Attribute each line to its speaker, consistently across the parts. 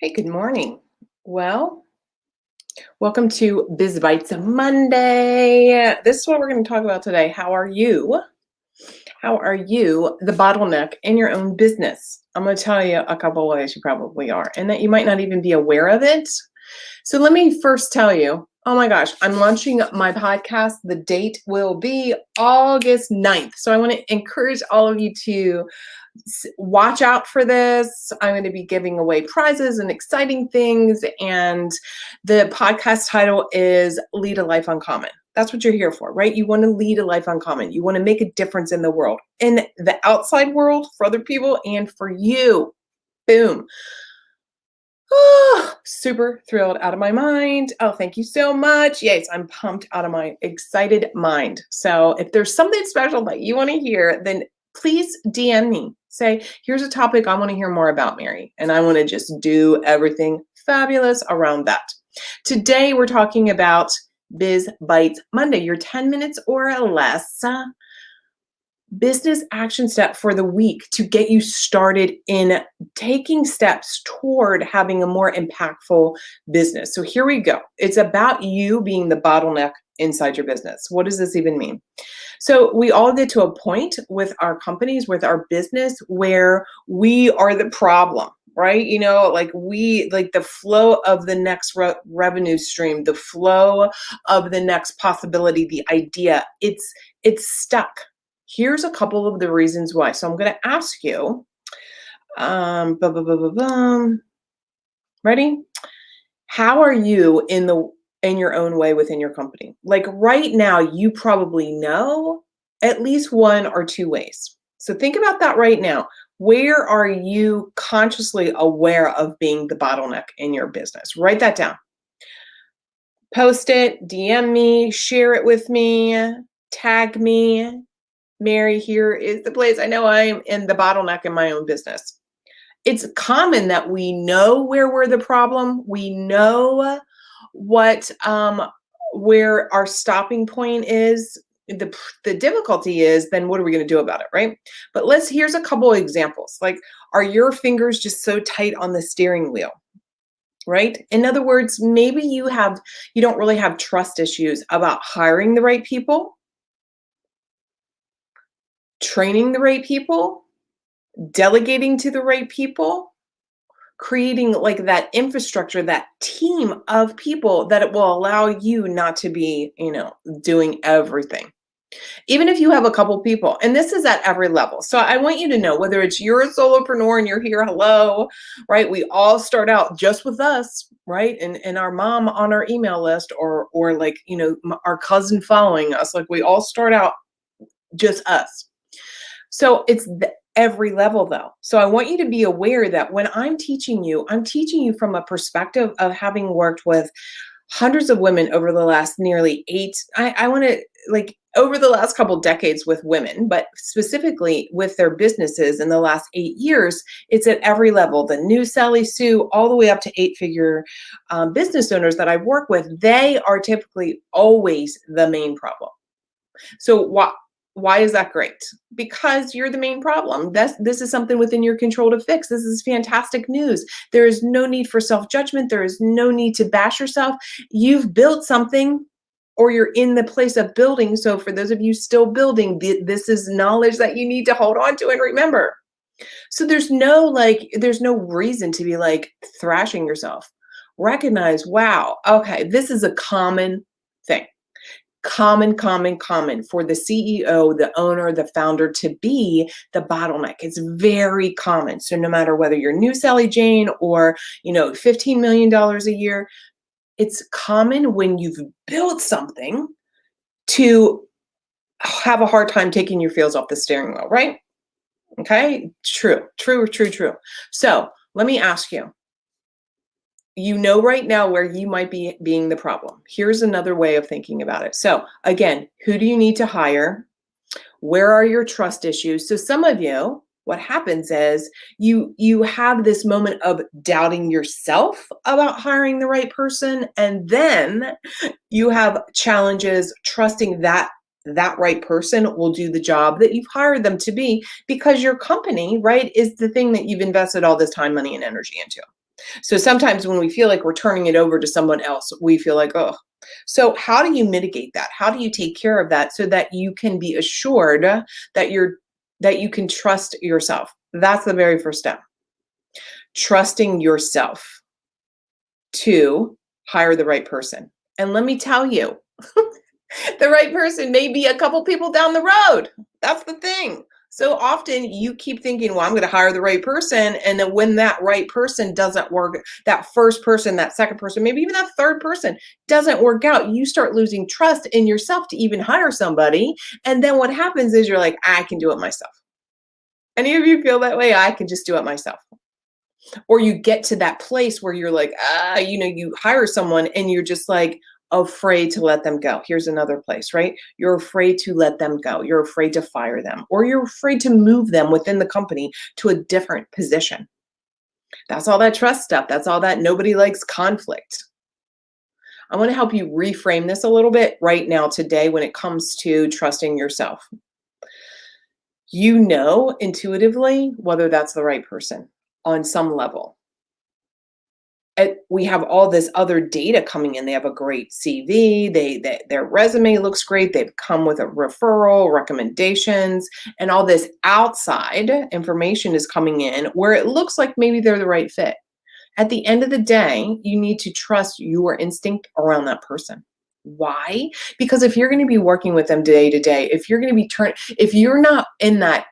Speaker 1: Hey, good morning. Well, welcome to Biz Bites Monday. This is what we're going to talk about today. How are you? How are you, the bottleneck in your own business? I'm going to tell you a couple of ways you probably are, and that you might not even be aware of it. So let me first tell you, oh my gosh, I'm launching my podcast. The date will be August 9th. So I want to encourage all of you to watch out for this. I'm going to be giving away prizes and exciting things. And the podcast title is Lead a Life Uncommon. That's what you're here for, right? You want to lead a life uncommon. You want to make a difference in the world, in the outside world, for other people, and for you. Boom. Oh, super thrilled out of my mind. Oh, thank you so much. Yes, I'm pumped out of my excited mind. So if there's something special that you want to hear, then please DM me. Say, here's a topic I want to hear more about, Mary. And I want to just do everything fabulous around that. Today, we're talking about Biz Bites Monday, your 10 minutes or less business action step for the week to get you started in taking steps toward having a more impactful business. So here we go. It's about you being the bottleneck inside your business. What does this even mean? So we all get to a point with our companies, with our business, where we are the problem, right? You know, like the flow of the next revenue stream, the flow of the next possibility, the idea, it's stuck. Here's a couple of the reasons why. So I'm going to ask you, ready? How are you in your own way within your company? Like right now, you probably know at least one or two ways. So think about that right now. Where are you consciously aware of being the bottleneck in your business? Write that down. Post it, DM me, share it with me, tag me. Mary, here is the place. I know I'm in the bottleneck in my own business. It's common that we know where we're the problem. We know what where our stopping point is. The difficulty is then what are we going to do about it, right? But here's a couple of examples. Like, are your fingers just so tight on the steering wheel? Right? In other words, maybe you don't really have trust issues about hiring the right people, training the right people, delegating to the right people, creating like that infrastructure, that team of people that it will allow you not to be, doing everything. Even if you have a couple people, and this is at every level. So I want you to know, whether it's you're a solopreneur and you're here, hello, right? We all start out just with us, right? And our mom on our email list, or like, our cousin following us. Like we all start out just us. So it's every level though. So I want you to be aware that when I'm teaching you from a perspective of having worked with hundreds of women over the last nearly over the last couple decades with women, but specifically with their businesses in the last 8 years, it's at every level. The new Sally Sue, all the way up to 8-figure business owners that I work with, they are typically always the main problem. So why is that great? Because you're the main problem. This is something within your control to fix. This is fantastic news. There is no need for self-judgment. There is no need to bash yourself. You've built something, or you're in the place of building. So for those of you still building, this is knowledge that you need to hold on to and remember. So there's no reason to be like thrashing yourself. Recognize, wow, okay, this is a common thing. Common for the CEO, the owner, the founder to be the bottleneck. It's very common. So no matter whether you're new Sally Jane or, $15 million a year, it's common when you've built something to have a hard time taking your feels off the steering wheel, right? Okay, true. So let me ask you, right now where you might be being the problem. Here's another way of thinking about it. So again, who do you need to hire? Where are your trust issues? So some of you, what happens is you have this moment of doubting yourself about hiring the right person, and then you have challenges trusting that right person will do the job that you've hired them to be, because your company, right, is the thing that you've invested all this time, money, and energy into. So sometimes when we feel like we're turning it over to someone else, we feel like, oh. So how do you mitigate that? How do you take care of that so that you can be assured that you can trust yourself? That's the very first step. Trusting yourself to hire the right person. And let me tell you, the right person may be a couple people down the road. That's the thing. So often you keep thinking, well, I'm going to hire the right person. And then when that right person doesn't work, that first person, that second person, maybe even that third person doesn't work out, you start losing trust in yourself to even hire somebody. And then what happens is you're like, I can do it myself. Any of you feel that way? I can just do it myself. Or you get to that place where you're like, you hire someone and you're just like afraid to let them go. Here's another place, right? You're afraid to let them go. You're afraid to fire them, or you're afraid to move them within the company to a different position. That's all that trust stuff. That's all that nobody likes conflict. I want to help you reframe this a little bit right now today when it comes to trusting yourself. You know intuitively whether that's the right person on some level. We have all this other data coming in. They have a great CV. Their resume looks great. They've come with a referral, recommendations, and all this outside information is coming in where it looks like maybe they're the right fit. At the end of the day, you need to trust your instinct around that person. Why? Because if you're going to be working with them day to day, if you're going to be if you're not in that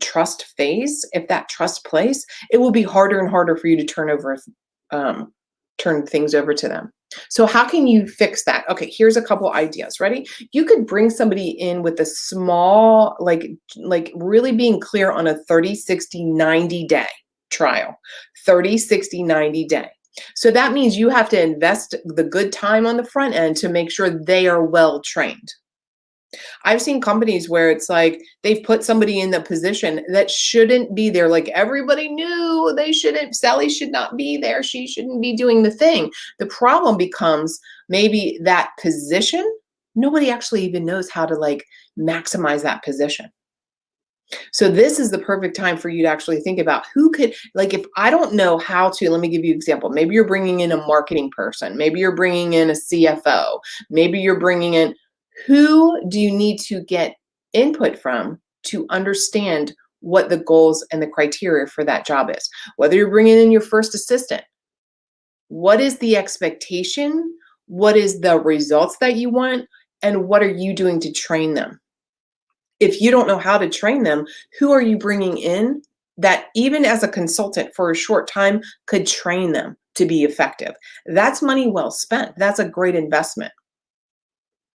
Speaker 1: trust phase, if that trust place, it will be harder and harder for you to turn things over to them. So how can you fix that? Okay, here's a couple ideas. Ready? You could bring somebody in with a small, like really being clear on a 30, 60, 90 day trial. 30, 60, 90 day. So that means you have to invest the good time on the front end to make sure they are well trained. I've seen companies where it's like they've put somebody in the position that shouldn't be there. Like everybody knew Sally should not be there. She shouldn't be doing the thing. The problem becomes maybe that position, nobody actually even knows how to maximize that position. So this is the perfect time for you to actually think about who could, if I don't know how to, let me give you an example. Maybe you're bringing in a marketing person. Maybe you're bringing in a CFO. Maybe you're bringing in, who do you need to get input from to understand what the goals and the criteria for that job is? Whether you're bringing in your first assistant, what is the expectation? What is the results that you want? And what are you doing to train them? If you don't know how to train them, who are you bringing in that even as a consultant for a short time could train them to be effective? That's money well spent. That's a great investment.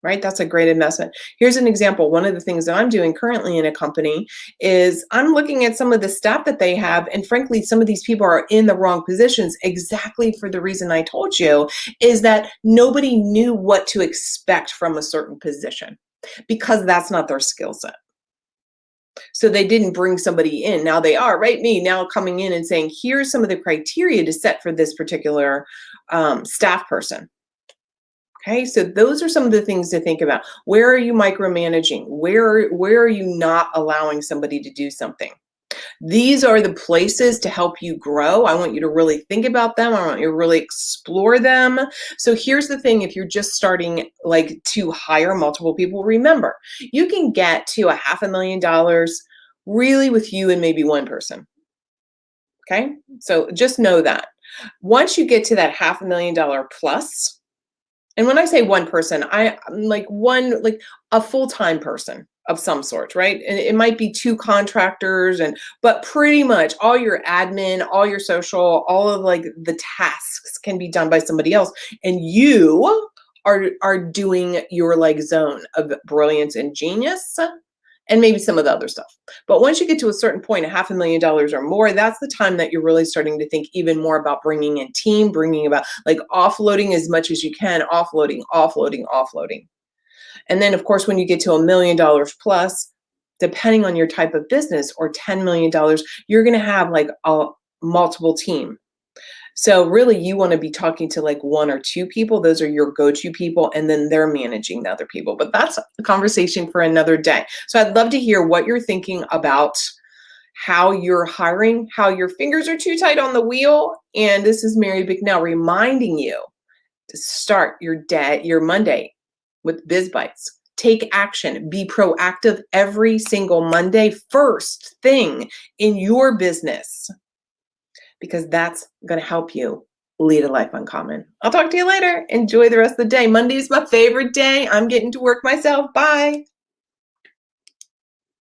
Speaker 1: Right? That's a great investment. Here's an example. One of the things that I'm doing currently in a company is I'm looking at some of the staff that they have. And frankly, some of these people are in the wrong positions exactly for the reason I told you, is that nobody knew what to expect from a certain position because that's not their skill set. So they didn't bring somebody in. Now they are, right? Me now coming in and saying, here's some of the criteria to set for this particular staff person. Okay, so those are some of the things to think about. Where are you micromanaging? Where are you not allowing somebody to do something? These are the places to help you grow. I want you to really think about them. I want you to really explore them. So here's the thing, if you're just starting to hire multiple people, remember, you can get to $500,000 really with you and maybe one person. Okay, so just know that. Once you get to that $500,000 plus, and when I say one person, I'm a full-time person of some sort, right? And it might be 2 contractors, but pretty much all your admin, all your social, all of the tasks can be done by somebody else. And you are doing your zone of brilliance and genius, and maybe some of the other stuff. But once you get to a certain point, $500,000 or more, that's the time that you're really starting to think even more about bringing in team, bringing about offloading as much as you can, offloading. And then of course, when you get to $1 million plus, depending on your type of business, or $10 million, you're going to have a multiple team. So really you want to be talking to 1 or 2 people. Those are your go-to people, and then they're managing the other people. But that's a conversation for another day. So I'd love to hear what you're thinking about how you're hiring, how your fingers are too tight on the wheel. And this is Mary Bicknell reminding you to start your day, your Monday with Biz Bites. Take action. Be proactive every single Monday, first thing in your business, because that's going to help you lead a life uncommon. I'll talk to you later. Enjoy the rest of the day. Monday is my favorite day. I'm getting to work myself. Bye.